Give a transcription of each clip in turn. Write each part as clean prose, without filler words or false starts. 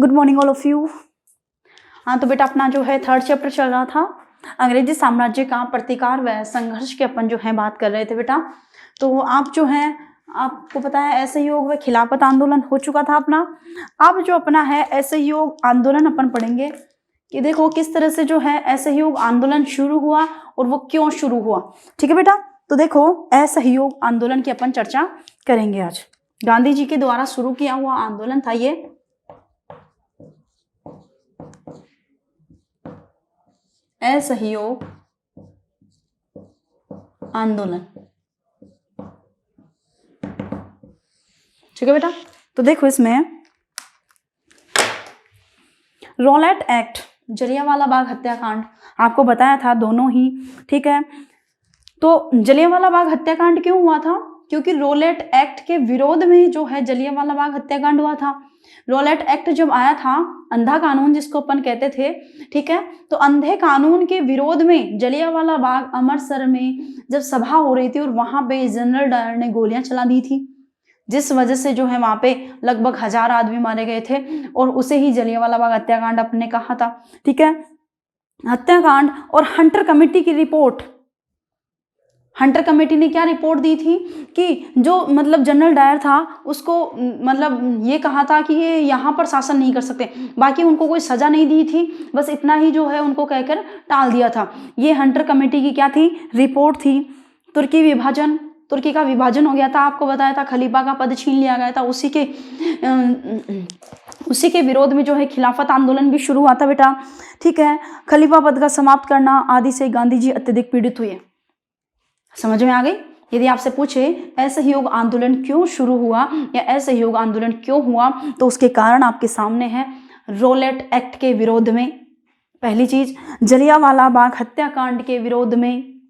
Good morning all of you. हाँ तो बेटा अपना जो है थर्ड चैप्टर चल रहा था, अंग्रेजी साम्राज्य का प्रतिकार व संघर्ष के अपन जो है बात कर रहे थे बेटा। तो आप जो है आपको पता है असहयोग व खिलाफत आंदोलन हो चुका था अपना। अब जो अपना है असहयोग आंदोलन अपन पढ़ेंगे कि देखो किस तरह से जो है असहयोग आंदोलन शुरू हुआ और वो क्यों शुरू हुआ। ठीक है बेटा, तो देखो असहयोग आंदोलन की अपन चर्चा करेंगे आज। गांधी जी के द्वारा शुरू किया हुआ आंदोलन था ये असहयोग आंदोलन। ठीक है बेटा, तो देखो इसमें रॉलेट एक्ट, जलियांवाला बाग हत्याकांड आपको बताया था दोनों ही। ठीक है, तो जलियांवाला बाग हत्याकांड क्यों हुआ था? क्योंकि रॉलेट एक्ट के विरोध में जो है जलियांवाला बाग हत्याकांड हुआ था। रॉलेट एक्ट जब आया था, अंधा कानून जिसको अपन कहते थे, ठीक है, तो अंधे कानून के विरोध में जलियांवाला बाग अमृतसर में जब सभा हो रही थी और वहां पे जनरल डायर ने गोलियां चला दी थी, जिस वजह से जो है वहां पे लगभग 1000 आदमी मारे गए थे और उसे ही जलियांवाला बाग हत्याकांड अपने कहा था। ठीक है, हत्याकांड और हंटर कमेटी की रिपोर्ट, हंटर कमेटी ने क्या रिपोर्ट दी थी कि जो मतलब जनरल डायर था उसको मतलब ये कहा था कि ये यहाँ पर शासन नहीं कर सकते, बाकी उनको कोई सजा नहीं दी थी, बस इतना ही जो है उनको कहकर टाल दिया था। ये हंटर कमेटी की क्या थी? रिपोर्ट थी। तुर्की का विभाजन हो गया था, आपको बताया था, खलीफा का पद छीन लिया गया था, उसी के विरोध में जो है खिलाफत आंदोलन भी शुरू हुआ था बेटा। ठीक है, खलीफा पद का समाप्त करना आदि से गांधी जी अत्यधिक पीड़ित हुए। समझ में आ गई? यदि आपसे पूछे असहयोग आंदोलन क्यों शुरू हुआ या असहयोग आंदोलन क्यों हुआ, तो उसके कारण आपके सामने है। रॉलेट एक्ट के विरोध में, पहली चीज, जलियांवाला बाग हत्याकांड के विरोध में,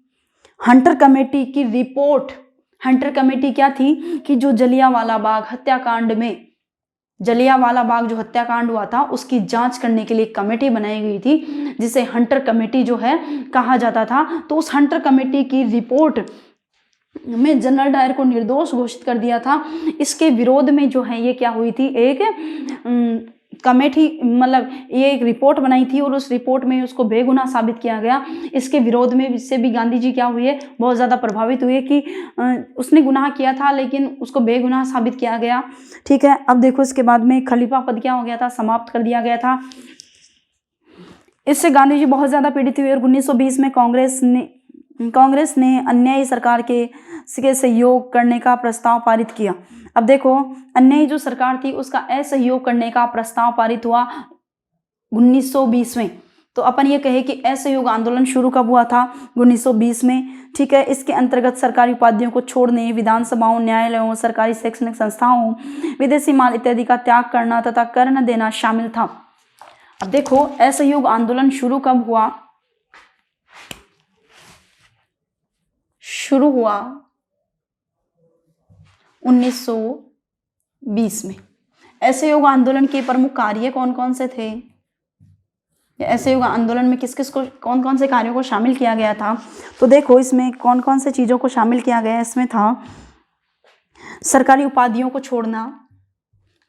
हंटर कमेटी की रिपोर्ट। हंटर कमेटी क्या थी कि जो जलियांवाला बाग हत्याकांड में, जलियांवाला बाग जो हत्याकांड हुआ था उसकी जांच करने के लिए कमेटी बनाई गई थी, जिसे हंटर कमेटी जो है कहा जाता था। तो उस हंटर कमेटी की रिपोर्ट में जनरल डायर को निर्दोष घोषित कर दिया था। इसके विरोध में जो है ये क्या हुई थी, एक कमेटी मतलब ये एक रिपोर्ट बनाई थी और उस रिपोर्ट में उसको बेगुनाह साबित किया गया। इसके विरोध में इससे भी गांधी जी क्या हुए, बहुत ज़्यादा प्रभावित हुए कि उसने गुनाह किया था लेकिन उसको बेगुनाह साबित किया गया। ठीक है, अब देखो इसके बाद में खलीफा पद क्या हो गया था, समाप्त कर दिया गया था। इससे गांधी जी बहुत ज़्यादा पीड़ित हुए और 1920 में कांग्रेस ने अन्यायी सरकार के सहयोग करने का प्रस्ताव पारित किया। अब देखो अन्यायी जो सरकार थी उसका असहयोग करने का प्रस्ताव पारित हुआ 1920 में। तो अपन ये कहे कि असहयोग आंदोलन शुरू कब हुआ था? 1920 में। ठीक है, इसके अंतर्गत सरकारी उपाधियों को छोड़ने, विधानसभाओं, न्यायालयों, सरकारी शैक्षणिक संस्थाओं, विदेशी माल इत्यादि का त्याग करना तथा कर न देना शामिल था। अब देखो असहयोग आंदोलन शुरू कब हुआ? शुरू हुआ 1920 में। असहयोग आंदोलन के प्रमुख कार्य कौन कौन से थे? असहयोग आंदोलन में किस किस को, कौन कौन से कार्यों को शामिल किया गया था? तो देखो इसमें कौन कौन से चीजों को शामिल किया गया, इसमें था सरकारी उपाधियों को छोड़ना।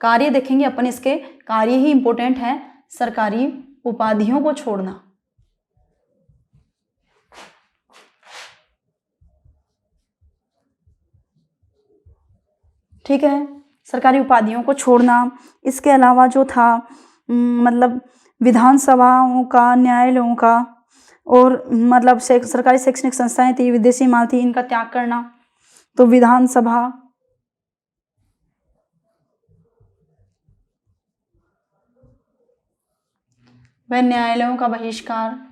कार्य देखेंगे अपन, इसके कार्य ही इंपॉर्टेंट है। सरकारी उपाधियों को छोड़ना, ठीक है, सरकारी उपाधियों को छोड़ना। इसके अलावा जो था मतलब विधानसभाओं का, न्यायालयों का और मतलब सरकारी शैक्षणिक संस्थाएं थी, विदेशी माल थी, इनका त्याग करना। तो विधानसभा, व न्यायालयों का बहिष्कार,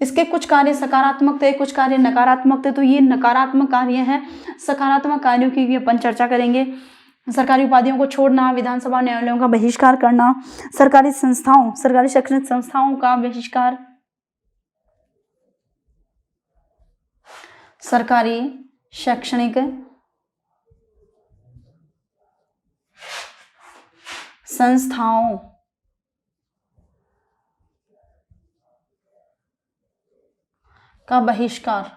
इसके कुछ कार्य सकारात्मक थे, कुछ कार्य नकारात्मक थे। तो ये नकारात्मक कार्य हैं। सकारात्मक कार्यों की भी अपन चर्चा करेंगे। सरकारी उपाधियों को छोड़ना, विधानसभा, न्यायालयों का बहिष्कार करना, सरकारी संस्थाओं, सरकारी शैक्षणिक संस्थाओं का बहिष्कार, सरकारी शैक्षणिक संस्थाओं का बहिष्कार,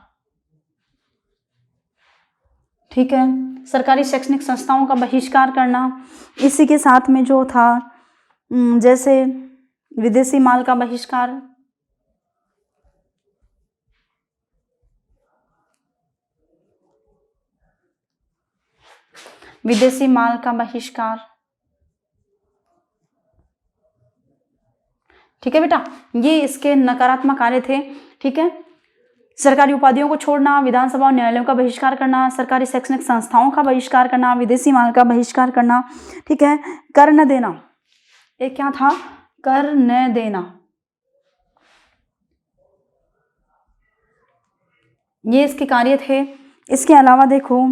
ठीक है, सरकारी शैक्षणिक संस्थाओं का बहिष्कार करना। इसी के साथ में जो था जैसे विदेशी माल का बहिष्कार, विदेशी माल का बहिष्कार, ठीक है बेटा, ये इसके नकारात्मक कार्य थे। ठीक है, सरकारी उपाधियों को छोड़ना, विधानसभा और न्यायालयों का बहिष्कार करना, सरकारी शैक्षणिक संस्थाओं का बहिष्कार करना, विदेशी माल का बहिष्कार करना। ठीक है, कर न देना, एक क्या था, कर न देना, ये इसके कार्य थे। इसके अलावा देखो,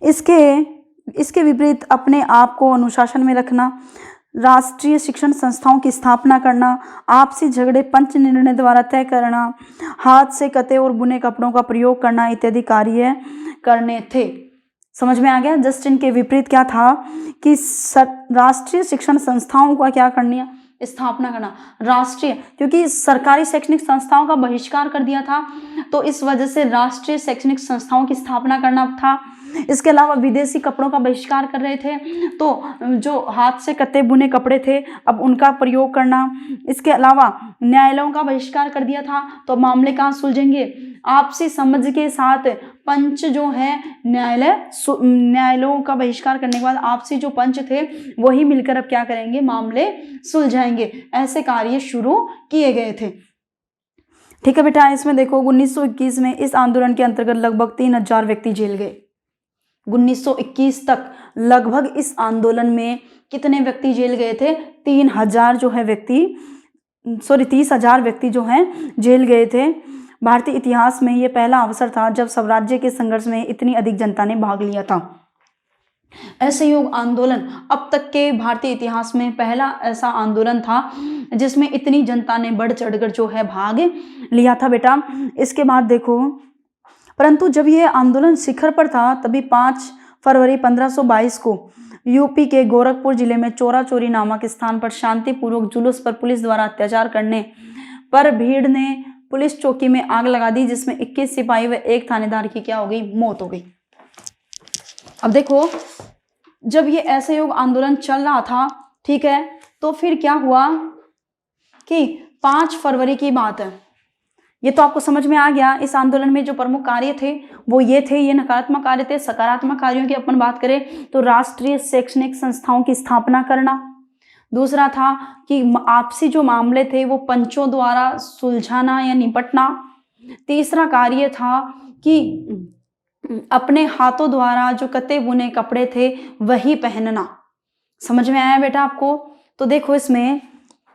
इसके विपरीत अपने आप को अनुशासन में रखना, राष्ट्रीय शिक्षण संस्थाओं की स्थापना करना, आपसी झगड़े पंच निर्णय द्वारा तय करना, हाथ से कते और बुने कपड़ों का प्रयोग करना इत्यादि कार्य करने थे। समझ में आ गया। जस्ट इनके विपरीत क्या था कि राष्ट्रीय शिक्षण संस्थाओं का क्या करना, स्थापना करना, राष्ट्रीय, क्योंकि सरकारी शैक्षणिक संस्थाओं का बहिष्कार कर दिया था तो इस वजह से राष्ट्रीय शैक्षणिक संस्थाओं की स्थापना करना था। इसके अलावा विदेशी कपड़ों का बहिष्कार कर रहे थे तो जो हाथ से कते बुने कपड़े थे अब उनका प्रयोग करना। इसके अलावा न्यायालयों का बहिष्कार कर दिया था तो मामले कहाँ सुलझेंगे, आपसी समझ के साथ पंच जो है न्यायालयों का बहिष्कार करने के बाद आपसी जो पंच थे वही मिलकर अब क्या करेंगे, मामले सुलझाएंगे। ऐसे कार्य शुरू किए गए थे। ठीक है बेटा, इसमें देखो 1921 में इस आंदोलन के अंतर्गत लगभग 3000 व्यक्ति जेल गए। 1921 तक लगभग इस आंदोलन में कितने व्यक्ति जेल गए थे, 3000 जो है व्यक्ति, 30,000 व्यक्ति जो हैं जेल गए थे। भारतीय इतिहास में ये पहला अवसर था जब स्वराज्य के संघर्ष में इतनी अधिक जनता ने भाग लिया था। असहयोग आंदोलन अब तक के भारतीय इतिहास में पहला ऐसा आंदोलन था जिसमें इतनी जनता ने बढ़ चढ़कर जो है भाग लिया था बेटा। इसके बाद देखो, परंतु जब यह आंदोलन शिखर पर था तभी 5 फरवरी 1522 को यूपी के गोरखपुर जिले में चोरा चोरी नामक स्थान पर शांतिपूर्वक जुलूस पर पुलिस द्वारा अत्याचार करने पर भीड़ ने पुलिस चौकी में आग लगा दी, जिसमें 21 सिपाही व 1 थानेदार की क्या हो गई, मौत हो गई। अब देखो, जब ये असहयोग आंदोलन चल रहा था, ठीक है, तो फिर क्या हुआ कि 5 फरवरी की बात है, ये तो आपको समझ में आ गया। इस आंदोलन में जो प्रमुख कार्य थे वो ये थे, ये नकारात्मक कार्य थे। सकारात्मक कार्यों की अपन बात करें तो राष्ट्रीय शैक्षणिक संस्थाओं की स्थापना करना, दूसरा था कि आपसी जो मामले थे वो पंचों द्वारा सुलझाना या निपटना, तीसरा कार्य था कि अपने हाथों द्वारा जो कते बुने कपड़े थे वही पहनना। समझ में आया बेटा आपको? तो देखो, इसमें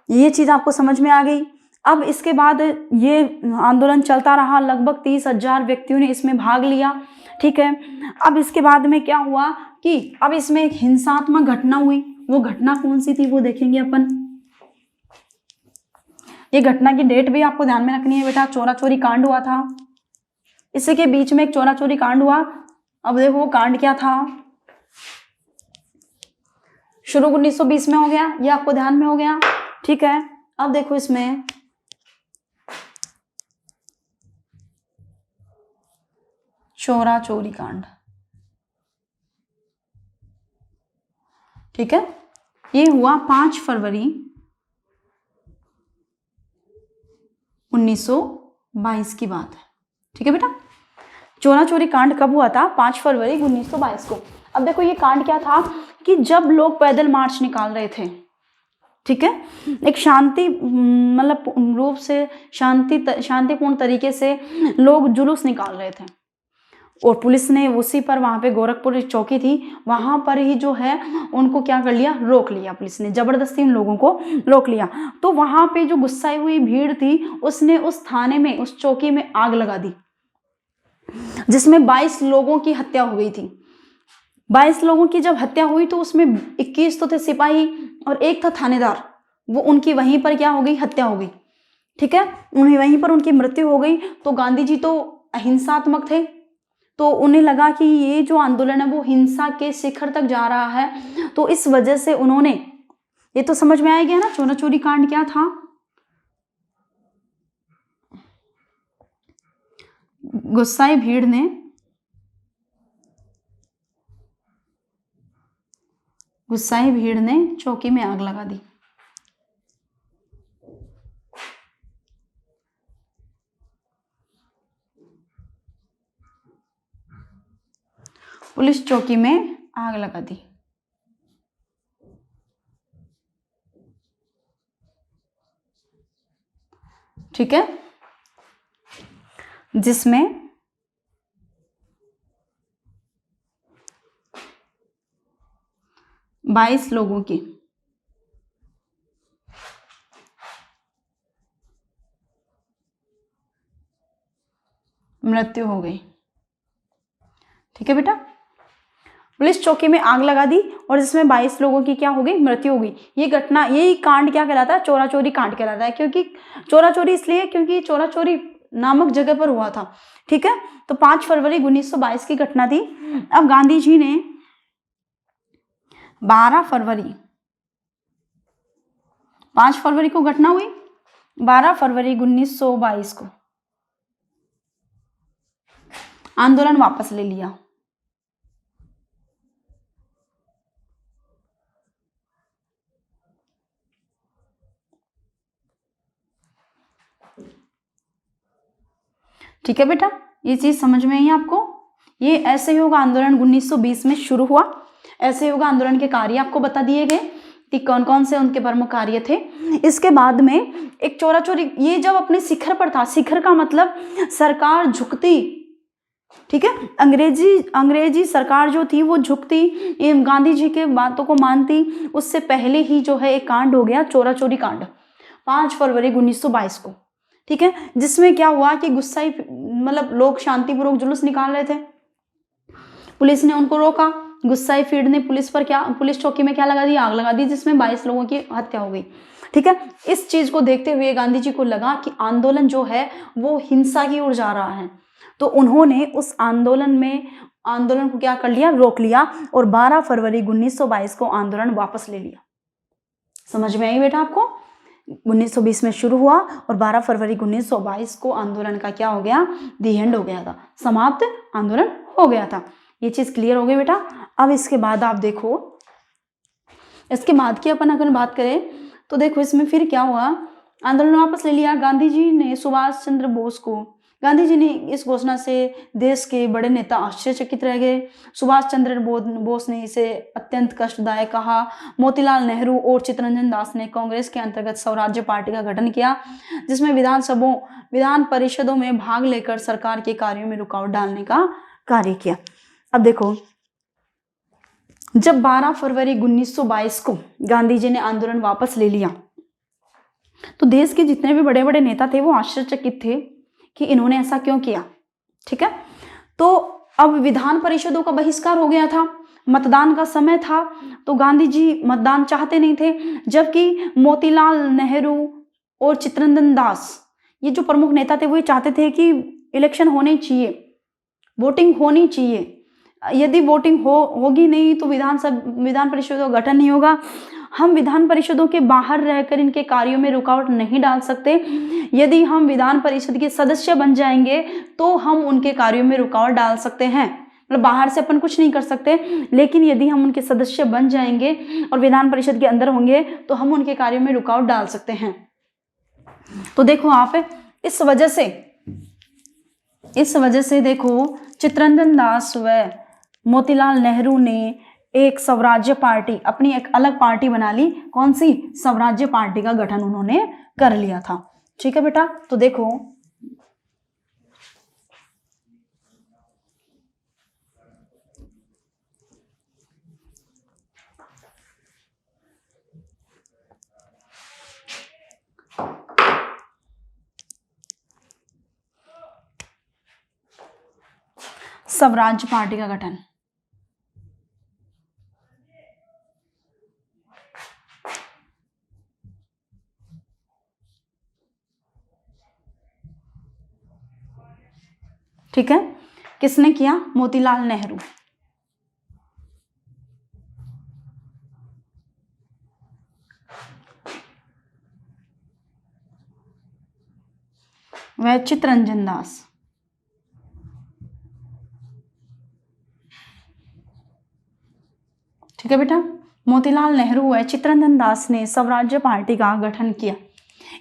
ये चीज आपको समझ में आ गई। अब इसके बाद ये आंदोलन चलता रहा, लगभग 30,000 व्यक्तियों ने इसमें भाग लिया। ठीक है, अब इसके बाद में क्या हुआ कि अब इसमें एक हिंसात्मक घटना हुई। वो घटना कौन सी थी वो देखेंगे अपन। ये घटना की डेट भी आपको ध्यान में रखनी है बेटा। चोरा चोरी कांड हुआ था, इसी के बीच में एक चोरा चोरी कांड हुआ। अब देखो वो कांड क्या था, शुरू 1920 में हो गया, ये आपको ध्यान में हो गया। ठीक है, अब देखो इसमें चोरा चोरी कांड, ठीक है, ये हुआ 5 फरवरी 1922 की बात है। ठीक है बेटा, चोरा चोरी कांड कब हुआ था, 5 फरवरी 1922 को। अब देखो ये कांड क्या था कि जब लोग पैदल मार्च निकाल रहे थे, ठीक है, एक शांति मतलब रूप से शांतिपूर्ण तरीके से लोग जुलूस निकाल रहे थे और पुलिस ने उसी पर, वहां पे गोरखपुर चौकी थी, वहां पर ही जो है उनको क्या कर लिया, रोक लिया। पुलिस ने जबरदस्ती उन लोगों को रोक लिया। तो वहां पे जो गुस्साई हुई भीड़ थी उसने उस थाने में, उस चौकी में आग लगा दी, जिसमें 22 लोगों की हत्या हो गई थी। 22 लोगों की जब हत्या हुई तो उसमें 21 तो थे सिपाही और 1 था थानेदार। वो उनकी वहीं पर क्या हो गई, हत्या हो गई। ठीक है, उन्हें वहीं पर उनकी मृत्यु हो गई। तो गांधी जी तो अहिंसात्मक थे, तो उन्हें लगा कि ये जो आंदोलन है वो हिंसा के शिखर तक जा रहा है, तो इस वजह से उन्होंने, ये तो समझ में आ गया ना चोरा चोरी कांड क्या था। गुस्साई भीड़ ने चौकी में आग लगा दी। पुलिस चौकी में आग लगा दी। ठीक है, जिसमें 22 लोगों की मृत्यु हो गई। ठीक है बेटा, पुलिस चौकी में आग लगा दी और जिसमें 22 लोगों की क्या हो गई, मृत्यु हो गई। ये घटना, यही कांड क्या कहलाता है, चोरा चोरी कांड कहलाता है। क्योंकि चोरा चोरी इसलिए क्योंकि चोरा चोरी नामक जगह पर हुआ था। ठीक है, तो 5 फरवरी 1922 की घटना थी। अब गांधी जी ने 12 फरवरी 5 फरवरी को घटना हुई, 12 फरवरी 1922 को आंदोलन वापस ले लिया। ठीक है बेटा, ये चीज समझ में आई आपको। ये असहयोग आंदोलन 1920 में शुरू हुआ। असहयोग आंदोलन के कार्य आपको बता दिए गए कि कौन कौन से उनके प्रमुख कार्य थे। इसके बाद में एक चोरा चोरी, ये जब अपने शिखर पर था, शिखर का मतलब सरकार झुकती। ठीक है, अंग्रेजी सरकार जो थी वो झुकती, गांधी जी के बातों को मानती। उससे पहले ही जो है एक कांड हो गया, चोरा चोरी कांड, 5 फरवरी 1922 को। ठीक है, जिसमें क्या हुआ कि गुस्साई मतलब लोग शांतिपूर्वक जुलूस निकाल रहे थे, पुलिस ने उनको रोका। गुस्साई भीड़ ने पुलिस चौकी में क्या लगा दी, आग लगा दी, जिसमें 22 लोगों की हत्या हो गई। ठीक है, इस चीज को देखते हुए गांधी जी को लगा कि आंदोलन जो है वो हिंसा की ओर जा रहा है, तो उन्होंने उस आंदोलन को क्या कर लिया, रोक लिया और 12 फरवरी 1922 को आंदोलन वापस ले लिया। समझ में आई बेटा आपको? 1920 में शुरू हुआ और 12 फरवरी 1922 को आंदोलन का क्या हो गया, दी एंड हो गया था, समाप्त आंदोलन हो गया था। ये चीज क्लियर हो गई बेटा। अब इसके बाद आप देखो, इसके बाद की अपन अगर बात करें तो देखो इसमें फिर क्या हुआ, आंदोलन वापस ले लिया। गांधी जी ने इस घोषणा से देश के बड़े नेता आश्चर्यचकित रह गए। सुभाष चंद्र बोस ने इसे अत्यंत कष्टदायक कहा। मोतीलाल नेहरू और चित्तरंजन दास ने कांग्रेस के अंतर्गत स्वराज्य पार्टी का गठन किया, जिसमें विधान परिषदों में भाग लेकर सरकार के कार्यों में रुकावट डालने का कार्य किया। अब देखो, जब 12 फरवरी 1922 को गांधी जी ने आंदोलन वापस ले लिया तो देश के जितने भी बड़े बड़े नेता थे वो आश्चर्यचकित थे कि इन्होंने ऐसा क्यों किया। ठीक है, तो अब विधान परिषदों का बहिष्कार हो गया था, मतदान का समय था, तो गांधी जी मतदान चाहते नहीं थे, जबकि मोतीलाल नेहरू और चित्तरंजन दास, ये जो प्रमुख नेता थे, वो ये चाहते थे कि इलेक्शन होने चाहिए, वोटिंग होनी चाहिए। यदि वोटिंग होगी नहीं तो विधान परिषदों का गठन नहीं होगा। हम विधान परिषदों के बाहर रहकर इनके कार्यों में रुकावट नहीं डाल सकते। यदि हम विधान परिषद के सदस्य बन जाएंगे तो हम उनके कार्यों में रुकावट डाल सकते हैं, मतलब बाहर से अपन कुछ नहीं कर सकते, लेकिन यदि हम उनके सदस्य बन जाएंगे और विधान परिषद के अंदर होंगे तो हम उनके कार्यों में रुकावट डाल सकते हैं। तो देखो आप, इस वजह से देखो चित्तरंजन दास व मोतीलाल नेहरू ने एक स्वराज्य पार्टी, अपनी एक अलग पार्टी बना ली। कौन सी? स्वराज्य पार्टी का गठन उन्होंने कर लिया था। ठीक है बेटा, तो देखो स्वराज्य पार्टी का गठन, ठीक है, किसने किया? मोतीलाल नेहरू। वह चित्तरंजन दास। ठीक है बेटा। मोतीलाल नेहरू व चित्तरंजन दास ने स्वराज्य पार्टी का गठन किया।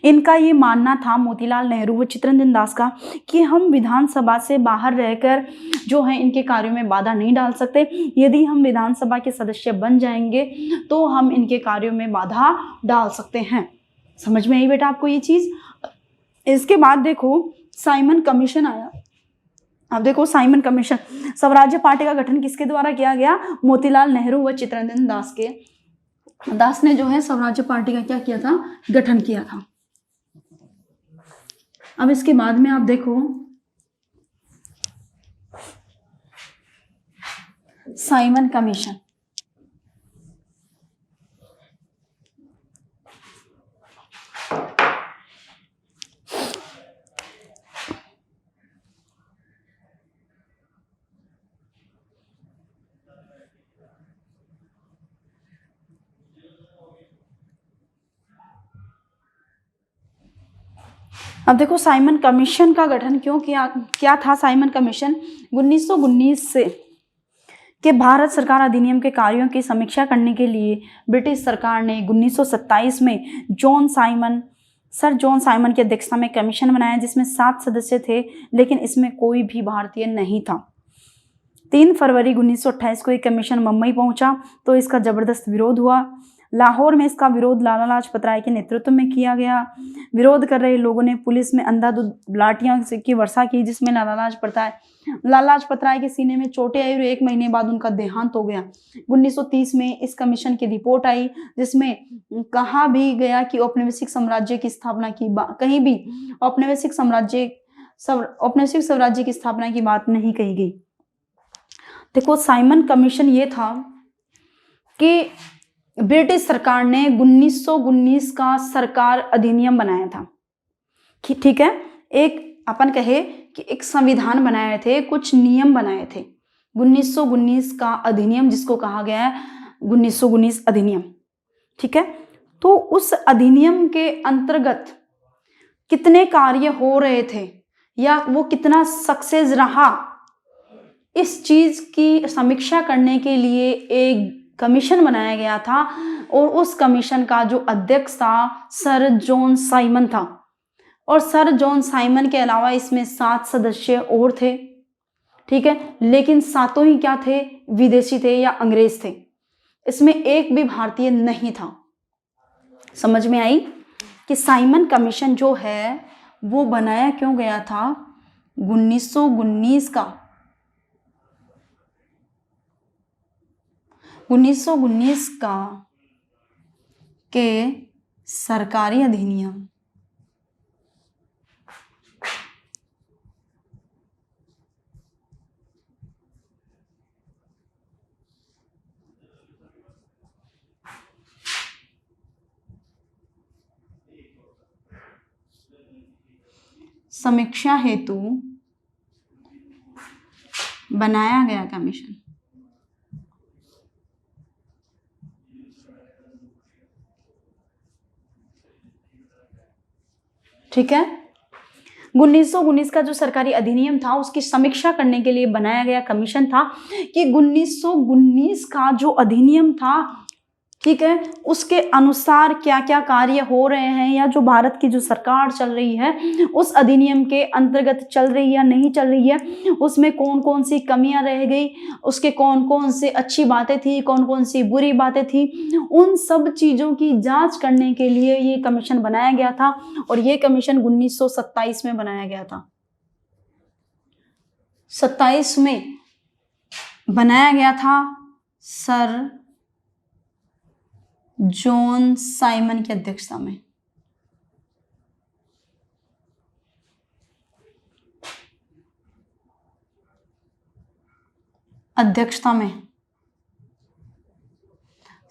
इनका ये मानना था, मोतीलाल नेहरू व चित्तरंजन दास का, कि हम विधानसभा से बाहर रहकर जो है इनके कार्यों में बाधा नहीं डाल सकते। यदि हम विधानसभा के सदस्य बन जाएंगे तो हम इनके कार्यों में बाधा डाल सकते हैं। समझ में आई बेटा आपको ये चीज। इसके बाद देखो साइमन कमीशन आया। अब देखो साइमन कमीशन, स्वराज्य पार्टी का गठन किसके द्वारा किया गया? मोतीलाल नेहरू व चित्तरंजन दास ने जो है स्वराज्य पार्टी का क्या किया था? गठन किया था। अब इसके बाद में आप देखो साइमन कमीशन। अब देखो साइमन कमीशन का गठन क्यों किया, क्या था साइमन कमीशन? 1919 से के भारत सरकार अधिनियम के कार्यों की समीक्षा करने के लिए ब्रिटिश सरकार ने 1927 में सर जॉन साइमन की अध्यक्षता में कमीशन बनाया, जिसमें 7 सदस्य थे, लेकिन इसमें कोई भी भारतीय नहीं था। 3 फरवरी 1928 को एक कमीशन मुंबई पहुंचा तो इसका जबरदस्त विरोध हुआ। लाहौर में इसका विरोध लाला लाजपत राय के नेतृत्व में किया गया। विरोध कर रहे लोगों ने पुलिस में अंधाधुंध लाठियां की वर्षा की, जिसमें लाला लाजपत राय के सीने में चोटें आई और 1 महीने बाद उनका देहांत हो गया। 1930 में इस कमीशन की रिपोर्ट आई, जिसमें कहा भी गया कि औपनिवेशिक साम्राज्य की स्थापना की कहीं भी औपनिवेशिक स्वराज्य की स्थापना की बात नहीं कही गई। देखो साइमन कमीशन ये था कि ब्रिटिश सरकार ने 1919 का सरकार अधिनियम बनाया था। ठीक है, एक अपन कहे कि एक संविधान बनाए थे, कुछ नियम बनाए थे। 1919 का अधिनियम जिसको कहा गया है 1919 अधिनियम। ठीक है, तो उस अधिनियम के अंतर्गत कितने कार्य हो रहे थे या वो कितना सक्सेस रहा, इस चीज की समीक्षा करने के लिए एक कमीशन बनाया गया था और उस कमीशन का जो अध्यक्ष था सर जॉन साइमन था। और सर जॉन साइमन के अलावा इसमें 7 सदस्य और थे। ठीक है, लेकिन 7 ही क्या थे? विदेशी थे या अंग्रेज थे। इसमें एक भी भारतीय नहीं था। समझ में आई कि साइमन कमीशन जो है वो बनाया क्यों गया था? 1919 का के सरकारी अधिनियम समीक्षा हेतु बनाया गया कमीशन। ठीक है, 1919 का जो सरकारी अधिनियम था उसकी समीक्षा करने के लिए बनाया गया कमीशन था कि 1919 का जो अधिनियम था, ठीक है, उसके अनुसार क्या क्या कार्य हो रहे हैं या जो भारत की जो सरकार चल रही है उस अधिनियम के अंतर्गत चल रही है या नहीं चल रही है, उसमें कौन कौन सी कमियां रह गई, उसके कौन कौन से अच्छी बातें थी, कौन कौन सी बुरी बातें थी, उन सब चीजों की जांच करने के लिए ये कमीशन बनाया गया था। और ये कमीशन 1927 में बनाया गया था। 27 में बनाया गया था सर जॉन साइमन की अध्यक्षता में।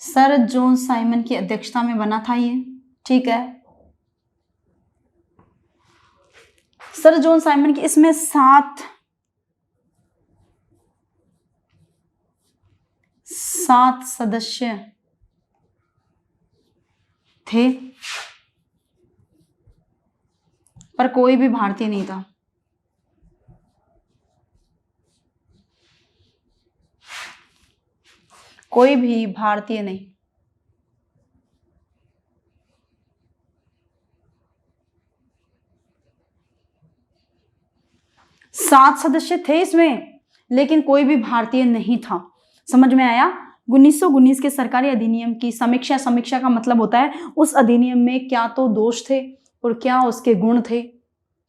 सर जॉन साइमन की अध्यक्षता में बना था ये। ठीक है, सर जॉन साइमन की इसमें 7 सदस्य थे, पर कोई भी भारतीय नहीं था। कोई भी भारतीय नहीं। 7 सदस्य थे इसमें, लेकिन कोई भी भारतीय नहीं था। समझ में आया? 1919 के सरकारी अधिनियम की समीक्षा, समीक्षा का मतलब होता है उस अधिनियम में क्या तो दोष थे और क्या उसके गुण थे,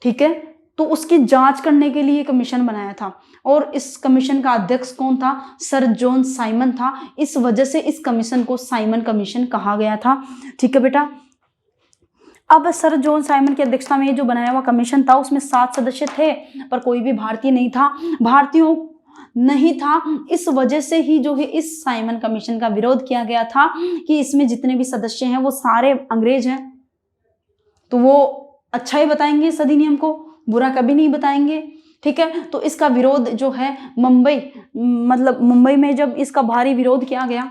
ठीक है। तो उसकी जांच करने के लिए कमीशन बनाया था, और इस कमीशन का अध्यक्ष कौन था? सर जॉन साइमन था। इस वजह से इस कमीशन को साइमन कमीशन कहा गया था, ठीक है बेटा। अब सर जॉन साइमन की अध्यक्षता में जो बनाया हुआ कमीशन था उसमें 7 सदस्य थे, पर कोई भी भारतीय नहीं था, भारतीयों नहीं था। इस वजह से ही जो है इस साइमन कमीशन का विरोध किया गया था कि इसमें जितने भी सदस्य हैं वो सारे अंग्रेज हैं, तो वो अच्छा ही बताएंगे इस अधिनियम को, बुरा कभी नहीं बताएंगे, ठीक है। तो इसका विरोध जो है मुंबई में जब इसका भारी विरोध किया गया,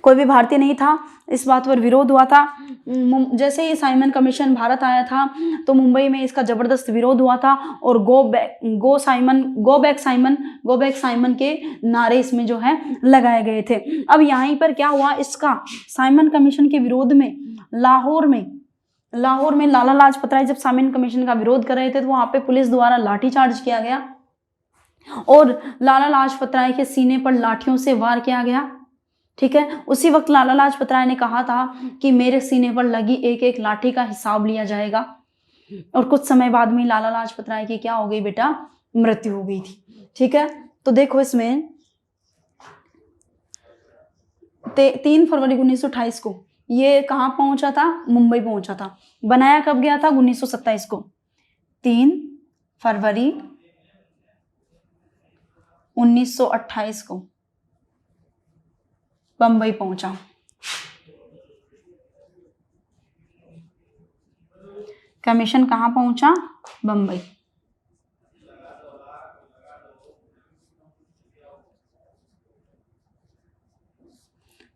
कोई भी भारतीय नहीं था, इस बात पर विरोध हुआ था। जैसे ही साइमन कमीशन भारत आया था तो मुंबई में इसका जबरदस्त विरोध हुआ था, और गो बैक साइमन के नारे इसमें जो है लगाए गए थे। अब यहीं पर क्या हुआ, इसका साइमन कमीशन के विरोध में लाहौर में लाला लाजपत राय जब साइमन कमीशन का विरोध कर रहे थे तो वहां पे पुलिस द्वारा लाठीचार्ज किया गया और लाला लाजपत राय के सीने पर लाठियों से वार किया गया, ठीक है। उसी वक्त लाला लाजपत राय ने कहा था कि मेरे सीने पर लगी एक एक लाठी का हिसाब लिया जाएगा, और कुछ समय बाद में लाला लाजपत राय की क्या हो गई बेटा? मृत्यु हो गई थी, ठीक है। तो देखो इसमें 3 फरवरी 1928 को ये कहाँ पहुंचा था? मुंबई पहुंचा था। बनाया कब गया था? 1927 को। 3 फरवरी 1928 को बंबई पहुंचा। कमीशन कहाँ पहुंचा? बंबई,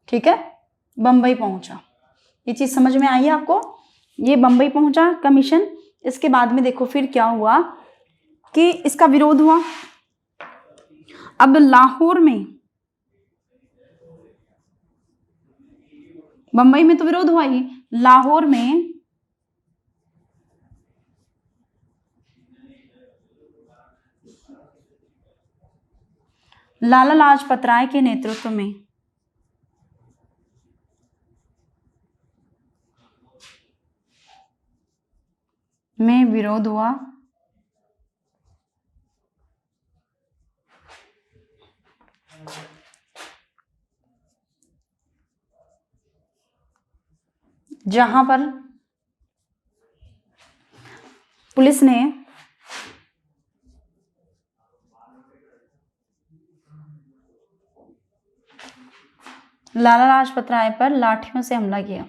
ठीक है, बंबई पहुंचा। ये चीज समझ में आई है आपको? ये बंबई पहुंचा कमीशन। इसके बाद में देखो फिर क्या हुआ कि इसका विरोध हुआ। अब लाहौर में, बंबई में तो विरोध हुआ ही, लाहौर में लाला लाजपत राय के नेतृत्व में विरोध हुआ। जहां पर पुलिस ने लाला लाजपत राय पर लाठियों से हमला किया।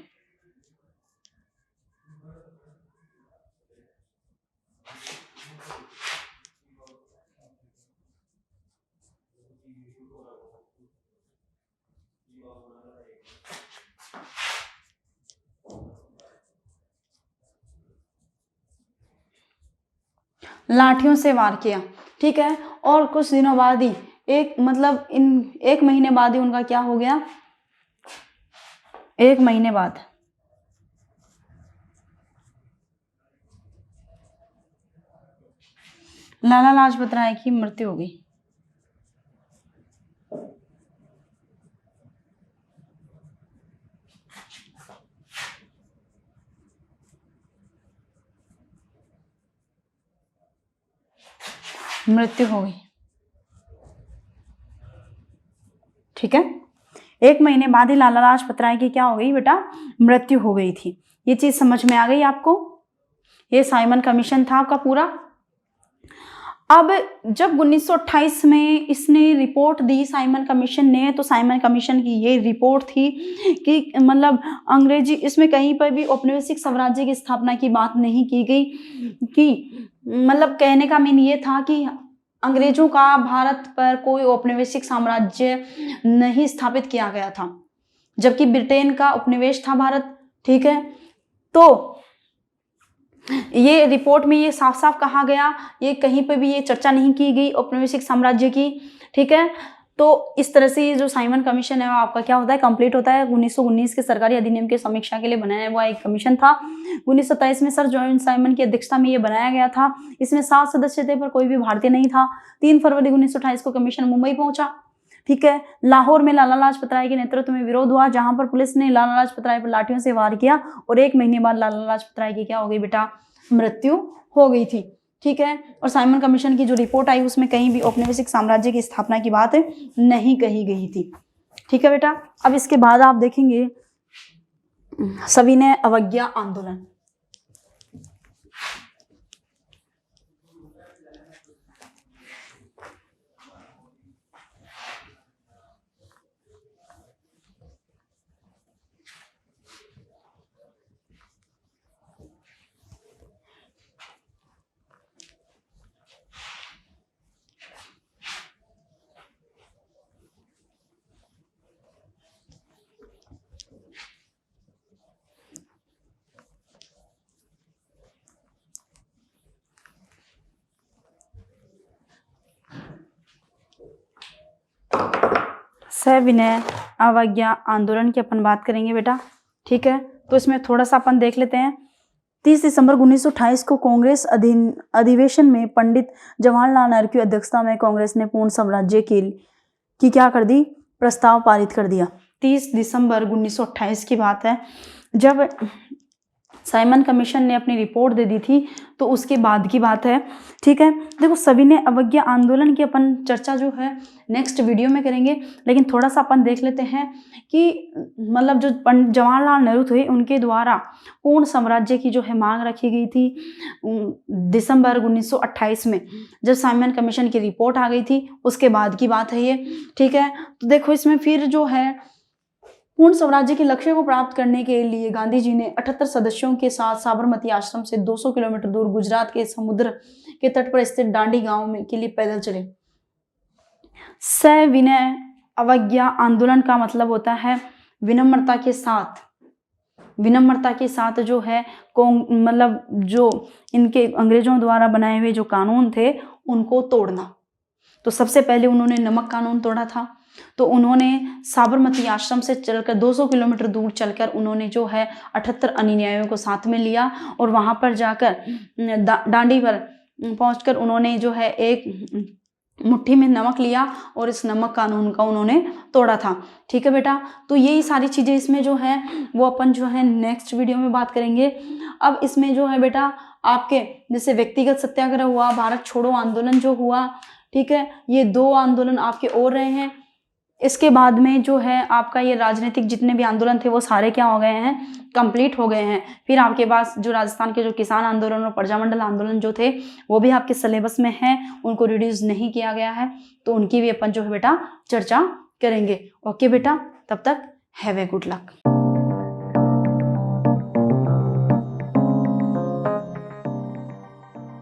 लाठियों से वार किया, ठीक है। और कुछ दिनों बाद ही एक महीने बाद ही उनका क्या हो गया? 1 महीने बाद लाला लाजपत राय की मृत्यु हो गई। मृत्यु हो गई, ठीक है। 1 महीने बाद ही लाला लाजपत राय की क्या हो गई बेटा? मृत्यु हो गई थी। ये चीज समझ में आ गई आपको? ये साइमन कमीशन था आपका पूरा। अब जब 1928 में इसने रिपोर्ट दी साइमन कमीशन ने, तो साइमन कमीशन की ये रिपोर्ट थी कि अंग्रेजी, इसमें कहीं पर भी औपनिवेशिक साम्राज्य की स्थापना की बात नहीं की गई, कि कहने का मीन ये था कि अंग्रेजों का भारत पर कोई औपनिवेशिक साम्राज्य नहीं स्थापित किया गया था, जबकि ब्रिटेन का उपनिवेश था भारत, ठीक है। तो ये रिपोर्ट में ये साफ साफ कहा गया, ये कहीं पे भी ये चर्चा नहीं की गई औपनिवेशिक साम्राज्य की, ठीक है। तो इस तरह से ये जो साइमन कमीशन है वो आपका क्या होता है, कंप्लीट होता है। 1919 के सरकारी अधिनियम की समीक्षा के लिए बनाया हुआ एक कमीशन था। 1927 में सर जॉन साइमन की अध्यक्षता में ये बनाया गया था। इसमें 7 सदस्य थे पर कोई भी भारतीय नहीं था। 3 फरवरी 1928 को कमीशन मुंबई पहुंचा। ठीक है, लाहौर में लाला लाजपत राय के नेतृत्व में विरोध हुआ, जहां पर पुलिस ने लाला लाजपत राय पर लाठियों से वार किया और 1 महीने बाद लाला लाजपत राय की क्या हो गई बेटा, मृत्यु हो गई थी। ठीक है, और साइमन कमीशन की जो रिपोर्ट आई उसमें कहीं भी औपनिवेशिक साम्राज्य की स्थापना की बात नहीं कही गई थी। ठीक है बेटा, अब इसके बाद आप देखेंगे सविनय अवज्ञा आंदोलन। सविनय अवज्ञा आंदोलन की अपन बात करेंगे बेटा। ठीक है, तो इसमें थोड़ा सा अपन देख लेते हैं। 30 दिसंबर 1928 को कांग्रेस अधिवेशन में पंडित जवाहरलाल नेहरू की अध्यक्षता में कांग्रेस ने पूर्ण स्वराज्य की क्या कर दी, प्रस्ताव पारित कर दिया। 30 दिसंबर 1928 की बात है, जब साइमन कमीशन ने अपनी रिपोर्ट दे दी थी, तो उसके बाद की बात है। ठीक है, देखो सविनय अवज्ञा आंदोलन की अपन चर्चा जो है नेक्स्ट वीडियो में करेंगे, लेकिन थोड़ा सा अपन देख लेते हैं कि मतलब जो पंडित जवाहरलाल नेहरू थे उनके द्वारा पूर्ण साम्राज्य की जो है मांग रखी गई थी दिसंबर 1928 में, जब साइमन कमीशन की रिपोर्ट आ गई थी उसके बाद की बात है ये। ठीक है, तो देखो इसमें फिर जो है पूर्ण स्वराज्य के लक्ष्य को प्राप्त करने के लिए गांधी जी ने 78 सदस्यों के साथ साबरमती आश्रम से 200 किलोमीटर दूर गुजरात के समुद्र के तट पर स्थित डांडी गांव में के लिए पैदल चले। सविनय अवज्ञा आंदोलन का मतलब होता है विनम्रता के साथ, विनम्रता के साथ जो है मतलब जो इनके अंग्रेजों द्वारा बनाए हुए जो कानून थे उनको तोड़ना। तो सबसे पहले उन्होंने नमक कानून तोड़ा था। तो उन्होंने साबरमती आश्रम से चलकर 200 किलोमीटर दूर चलकर उन्होंने जो है 78 अनुयायियों को साथ में लिया और वहां पर जाकर डांडी पर पहुंचकर उन्होंने जो है एक मुट्ठी में नमक लिया और इस नमक कानून का उन्होंने तोड़ा था। ठीक है बेटा, तो यही सारी चीजें इसमें जो है वो अपन जो है नेक्स्ट वीडियो में बात करेंगे। अब इसमें जो है बेटा आपके जैसे व्यक्तिगत सत्याग्रह हुआ, भारत छोड़ो आंदोलन जो हुआ, ठीक है, ये 2 आंदोलन आपके और रहे हैं। इसके बाद में जो है आपका ये राजनीतिक जितने भी आंदोलन थे वो सारे क्या हो गए हैं, कंप्लीट हो गए हैं। फिर आपके पास जो राजस्थान के जो किसान आंदोलन और प्रजामंडल आंदोलन जो थे वो भी आपके सिलेबस में हैं, उनको रिड्यूस नहीं किया गया है, तो उनकी भी अपन जो है बेटा चर्चा करेंगे। ओके बेटा, तब तक हैव ए गुड लक।